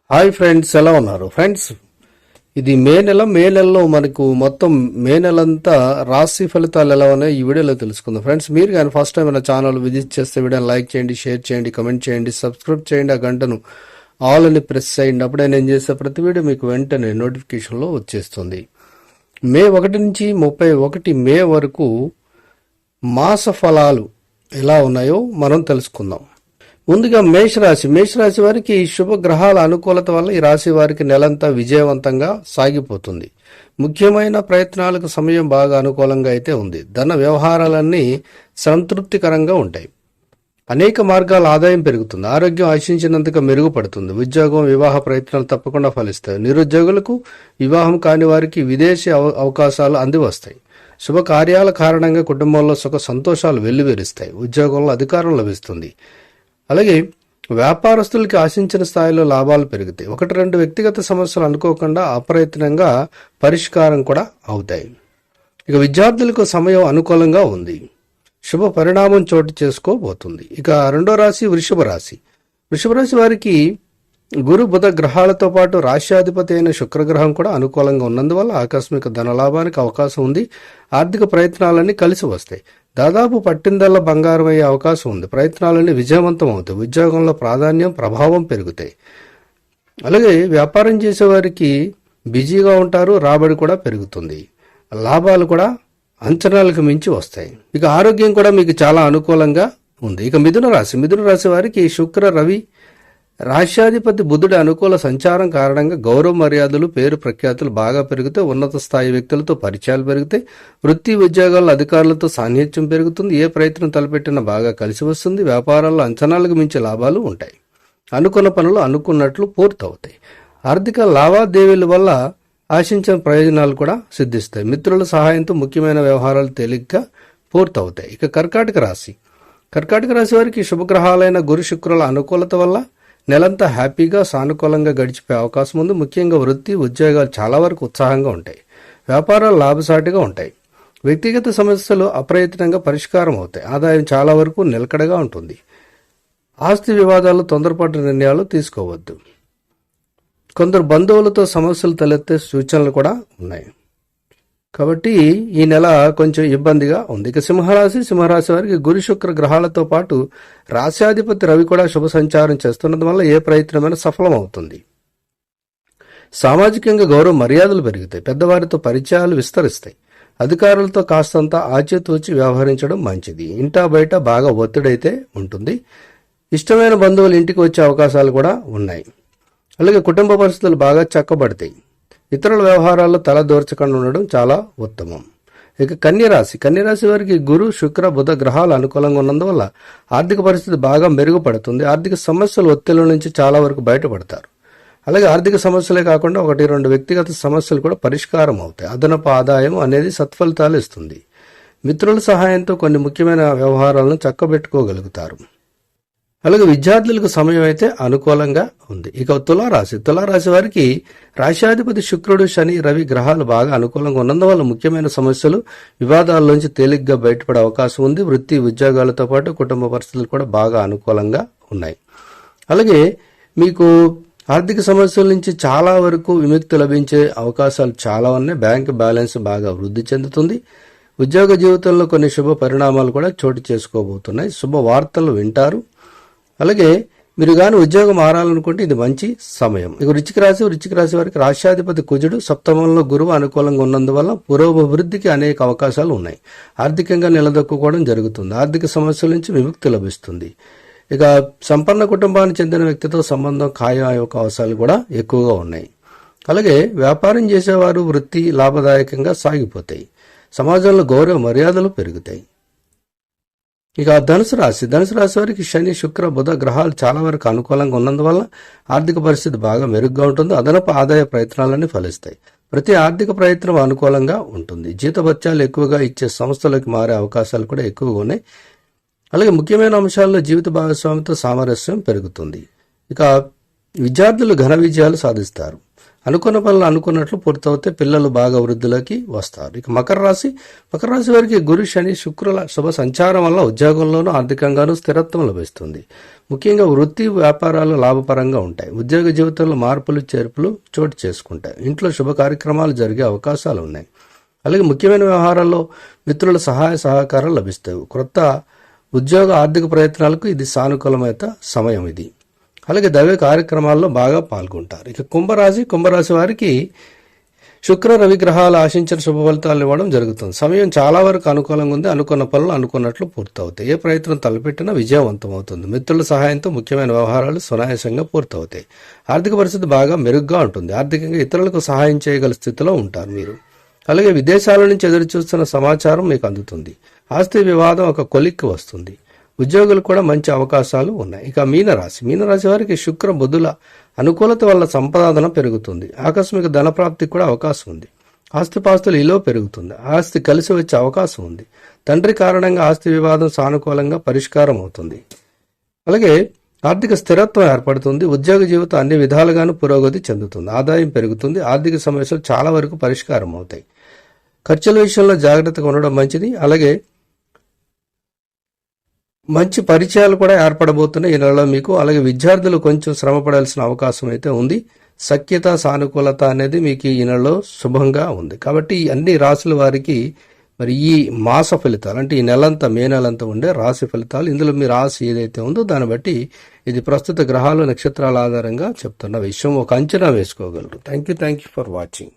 Hi friends, ఎలా ఉన్నారు friends? ఇది మే నెలలో మనకు మొత్తం మే నెలంతా రాశి ఫలితాలు ఎలా ఉన్నాయో ఈ వీడియోలో తెలుసుకుందాం ఫ్రెండ్స్. మీరు కానీ ఫస్ట్ టైం నా ఛానల్ విజిట్ చేస్తే వీడియోని లైక్ చేయండి, షేర్ చేయండి, కమెంట్ చేయండి, సబ్స్క్రైబ్ చేయండి, ఆ గంటను ఆల్ అని ప్రెస్ చేయండి. అప్పుడే నేను చేసే ప్రతి వీడియో మీకు వెంటనే నోటిఫికేషన్లో వచ్చేస్తుంది. మే 1 నుంచి 31 మే వరకు మాస ఫలాలు ఎలా ఉన్నాయో మనం తెలుసుకుందాం. ముందుగా మేషరాశి వారికి శుభగ్రహాల అనుకూలత వల్ల ఈ రాశి వారికి నెలంతా విజయవంతంగా సాగిపోతుంది. ముఖ్యమైన ప్రయత్నాలకు సమయం బాగా అనుకూలంగా అయితే ఉంది. ధన వ్యవహారాలన్నీ సంతృప్తికరంగా ఉంటాయి. అనేక మార్గాల ఆదాయం పెరుగుతుంది. ఆరోగ్యం ఆశించినంతగా మెరుగుపడుతుంది. ఉద్యోగం, వివాహ ప్రయత్నాలు తప్పకుండా ఫలిస్తాయి. నిరుద్యోగులకు, వివాహం కాని వారికి విదేశీ అవకాశాలు అందివస్తాయి. శుభ కార్యాల కారణంగా కుటుంబంలో సుఖ సంతోషాలు వెల్లువిరుస్తాయి. ఉద్యోగంలో అధికారం లభిస్తుంది. అలాగే వ్యాపారస్తులకి ఆశించిన స్థాయిలో లాభాలు పెరుగుతాయి. 1-2 వ్యక్తిగత సమస్యలు అనుకోకుండా అప్రయత్నంగా పరిష్కారం కూడా అవుతాయి. ఇక విద్యార్థులకు సమయం అనుకూలంగా ఉంది. శుభ పరిణామం చోటు చేసుకోబోతుంది. ఇక రెండో రాశి వృషభ రాశి వారికి గురు బుధ గ్రహాలతో పాటు రాశ్యాధిపతి అయిన శుక్రగ్రహం కూడా అనుకూలంగా ఉన్నందువల్ల ఆకస్మిక ధనలాభానికి అవకాశం ఉంది. ఆర్థిక ప్రయత్నాలన్నీ కలిసి వస్తాయి. దాదాపు పట్టిందల్లా బంగారం అయ్యే అవకాశం ఉంది. ప్రయత్నాలన్నీ విజయవంతం అవుతాయి. ఉద్యోగంలో ప్రాధాన్యం, ప్రభావం పెరుగుతాయి. అలాగే వ్యాపారం చేసేవారికి బిజీగా ఉంటారు. రాబడి కూడా పెరుగుతుంది. లాభాలు కూడా అంచనాలకు మించి వస్తాయి. ఇక ఆరోగ్యం కూడా మీకు చాలా అనుకూలంగా ఉంది. ఇక మిథున రాశి వారికి శుక్ర, రవి, రాశ్యాధిపతి బుధుడి అనుకూల సంచారం కారణంగా గౌరవ మర్యాదలు, పేరు ప్రఖ్యాతులు బాగా పెరుగుతాయి. ఉన్నత స్థాయి వ్యక్తులతో పరిచయాలు పెరుగుతాయి. వృత్తి ఉద్యోగాల్లో అధికారులతో సాన్నిహిత్యం పెరుగుతుంది. ఏ ప్రయత్నం తలపెట్టినా బాగా కలిసి వస్తుంది. వ్యాపారాల్లో అంచనాలకు మించి లాభాలు ఉంటాయి. అనుకున్న పనులు అనుకున్నట్లు పూర్తవుతాయి. ఆర్థిక లావాదేవీల వల్ల ఆశించిన ప్రయోజనాలు కూడా సిద్ధిస్తాయి. మిత్రుల సహాయంతో ముఖ్యమైన వ్యవహారాలు తేలిగ్గా పూర్తవుతాయి. ఇక కర్కాటక రాశి వారికి శుభగ్రహాలైన గురు, శుక్రుల అనుకూలత వల్ల నెలంతా హ్యాపీగా, సానుకూలంగా గడిచిపోయే అవకాశం ఉంది. ముఖ్యంగా వృత్తి ఉద్యోగాలు చాలా వరకు ఉత్సాహంగా ఉంటాయి. వ్యాపారాలు లాభసాటిగా ఉంటాయి. వ్యక్తిగత సమస్యలు అప్రయత్నంగా పరిష్కారం అవుతాయి. ఆదాయం చాలా వరకు నిలకడగా ఉంటుంది. ఆస్తి వివాదాలు, తొందరపాటు నిర్ణయాలు తీసుకోవద్దు. కొందరు బంధువులతో సమస్యలు తలెత్తే సూచనలు కూడా ఉన్నాయి. కాబట్టి ఈ నెల కొంచెం ఇబ్బందిగా ఉంది. ఇక సింహరాశి వారికి గురు, శుక్ర గ్రహాలతో పాటు రాశ్యాధిపతి రవి కూడా శుభ సంచారం చేస్తున్నందు వల్ల ఏ ప్రయత్నమైనా సఫలమవుతుంది. సామాజికంగా గౌరవ మర్యాదలు పెరుగుతాయి. పెద్దవారితో పరిచయాలు విస్తరిస్తాయి. అధికారులతో కాస్తంత ఆచితూచి వ్యవహరించడం మంచిది. ఇంటా బయట బాగా ఒత్తిడైతే ఉంటుంది. ఇష్టమైన బంధువులు ఇంటికి వచ్చే అవకాశాలు కూడా ఉన్నాయి. అలాగే కుటుంబ పరిస్థితులు బాగా చక్కబడతాయి. ఇతరుల వ్యవహారాల్లో తల దూర్చకుండా ఉండడం చాలా ఉత్తమం. ఇక కన్యరాశి వారికి గురు, శుక్ర, బుధ గ్రహాలు అనుకూలంగా ఉన్నందువల్ల ఆర్థిక పరిస్థితి బాగా మెరుగుపడుతుంది. ఆర్థిక సమస్యలు, ఒత్తిళ్ల నుంచి చాలా వరకు బయటపడతారు. అలాగే ఆర్థిక సమస్యలే కాకుండా 1-2 వ్యక్తిగత సమస్యలు కూడా పరిష్కారం అవుతాయి. అదనపు ఆదాయం అనేది సత్ఫలితాలు ఇస్తుంది. మిత్రుల సహాయంతో కొన్ని ముఖ్యమైన వ్యవహారాలను చక్కబెట్టుకోగలుగుతారు. అలాగే విద్యార్థులకు సమయం అయితే అనుకూలంగా ఉంది. ఇక తులారాశి వారికి రాశ్యాధిపతి శుక్రుడు, శని, రవి గ్రహాలు బాగా అనుకూలంగా ఉన్నందువల్ల ముఖ్యమైన సమస్యలు, వివాదాల్లోంచి తేలిగ్గా బయటపడే అవకాశం ఉంది. వృత్తి ఉద్యోగాలతో పాటు కుటుంబ పరిస్థితులు కూడా బాగా అనుకూలంగా ఉన్నాయి. అలాగే మీకు ఆర్థిక సమస్యల నుంచి చాలా వరకు విముక్తి లభించే అవకాశాలు చాలా ఉన్నాయి. బ్యాంక్ బ్యాలెన్స్ బాగా వృద్ధి చెందుతుంది. ఉద్యోగ జీవితంలో కొన్ని శుభ పరిణామాలు కూడా చోటు చేసుకోబోతున్నాయి. శుభ వార్తలు వింటారు. అలాగే మీరు కానీ ఉద్యోగం మారాలనుకుంటే ఇది మంచి సమయం. ఇక వృశ్చిక రాశి వారికి రాశ్యాధిపతి కుజుడు, సప్తమంలో గురువు అనుకూలంగా ఉన్నందువల్ల పురోభివృద్ధికి అనేక అవకాశాలు ఉన్నాయి. ఆర్థికంగా నిలదొక్కుకోవడం జరుగుతుంది. ఆర్థిక సమస్యల నుంచి విముక్తి లభిస్తుంది. ఇక సంపన్న కుటుంబానికి చెందిన వ్యక్తితో సంబంధం ఖాయం అయ్యే అవకాశాలు కూడా ఎక్కువగా ఉన్నాయి. అలాగే వ్యాపారం చేసేవారు వృత్తి లాభదాయకంగా సాగిపోతాయి. సమాజంలో గౌరవ మర్యాదలు పెరుగుతాయి. ఇక ధనుసు రాశి వారికి శని, శుక్ర, బుధ గ్రహాలు చాలా వరకు అనుకూలంగా ఉన్నందువల్ల ఆర్థిక పరిస్థితి బాగా మెరుగ్గా ఉంటుంది. అదనపు ఆదాయ ప్రయత్నాలన్నీ ఫలిస్తాయి. ప్రతి ఆర్థిక ప్రయత్నం అనుకూలంగా ఉంటుంది. జీతభత్యాలు ఎక్కువగా ఇచ్చే సంస్థలకు మారే అవకాశాలు కూడా ఎక్కువగా ఉన్నాయి. అలాగే ముఖ్యమైన అంశాల్లో జీవిత భాగస్వామితో సామరస్యం పెరుగుతుంది. ఇక విద్యార్థులు ఘన విజయాలు సాధిస్తారు. అనుకున్న పనులు అనుకున్నట్లు పూర్తవుతే పిల్లలు బాగా వృద్ధిలోకి వస్తారు. ఇక మకర రాశి వారికి గురు శని శుక్రుల శుభ సంచారం వల్ల ఉద్యోగంలోనూ ఆర్థికంగానూ స్థిరత్వం లభిస్తుంది. ముఖ్యంగా వృత్తి వ్యాపారాలు లాభపరంగా ఉంటాయి. ఉద్యోగ జీవితంలో మార్పులు చేర్పులు చోటు చేసుకుంటాయి. ఇంట్లో శుభ కార్యక్రమాలు జరిగే అవకాశాలు ఉన్నాయి. అలాగే ముఖ్యమైన వ్యవహారాల్లో మిత్రుల సహాయ సహకారాలు లభిస్తాయి. క్రొత్త ఉద్యోగ ఆర్థిక ప్రయత్నాలకు ఇది సానుకూలమైన సమయం ఇది. అలాగే దైవ కార్యక్రమాల్లో బాగా పాల్గొంటారు. ఇక కుంభరాశి వారికి శుక్ర రవి గ్రహాలు ఆశించిన శుభ ఫలితాలు ఇవ్వడం జరుగుతుంది. సమయం చాలా వరకు అనుకూలంగా ఉంది. అనుకున్న పనులు అనుకున్నట్లు పూర్తవుతాయి. ఏ ప్రయత్నం తలపెట్టినా విజయవంతం అవుతుంది. మిత్రుల సహాయంతో ముఖ్యమైన వ్యవహారాలు సునాయాసంగా పూర్తవుతాయి. ఆర్థిక పరిస్థితి బాగా మెరుగ్గా ఉంటుంది. ఆర్థికంగా ఇతరులకు సహాయం చేయగల స్థితిలో ఉంటారు మీరు. అలాగే విదేశాల నుంచి ఎదురు చూస్తున్న సమాచారం మీకు అందుతుంది. ఆస్తి వివాదం ఒక కొలిక్కి వస్తుంది. ఉద్యోగులు కూడా మంచి అవకాశాలు ఉన్నాయి. ఇక మీనరాశి వారికి శుక్ర బుధుల అనుకూలత వల్ల సంపాదన పెరుగుతుంది. ఆకస్మిక ధనప్రాప్తికి కూడా అవకాశం ఉంది. ఆస్తిపాస్తులు ఇలో పెరుగుతుంది. ఆస్తి కలిసి వచ్చే అవకాశం ఉంది. తండ్రి కారణంగా ఆస్తి వివాదం సానుకూలంగా పరిష్కారం అవుతుంది. అలాగే ఆర్థిక స్థిరత్వం ఏర్పడుతుంది. ఉద్యోగ జీవితం అన్ని విధాలుగాను పురోగతి చెందుతుంది. ఆదాయం పెరుగుతుంది. ఆర్థిక సమస్యలు చాలా వరకు పరిష్కారం అవుతాయి. ఖర్చుల విషయంలో జాగ్రత్తగా ఉండడం మంచిది. అలాగే మంచి పరిచయాలు కూడా ఏర్పడబోతున్నాయి ఈ నెలలో మీకు. అలాగే విద్యార్థులు కొంచెం శ్రమ పడాల్సిన అవకాశం అయితే ఉంది. సఖ్యత సానుకూలత అనేది మీకు ఈ నెలలో శుభంగా ఉంది. కాబట్టి అన్ని రాశుల వారికి మరి ఈ మాస ఫలితాలు అంటే ఈ నెలంతా మే నెలంతా ఉండే రాశి ఫలితాలు, ఇందులో మీ రాశి ఏదైతే ఉందో దాన్ని బట్టి ఇది ప్రస్తుత గ్రహాలు నక్షత్రాల ఆధారంగా చెప్తున్న విషయం ఒక అంచనా వేసుకోగలరు. Thank you for watching.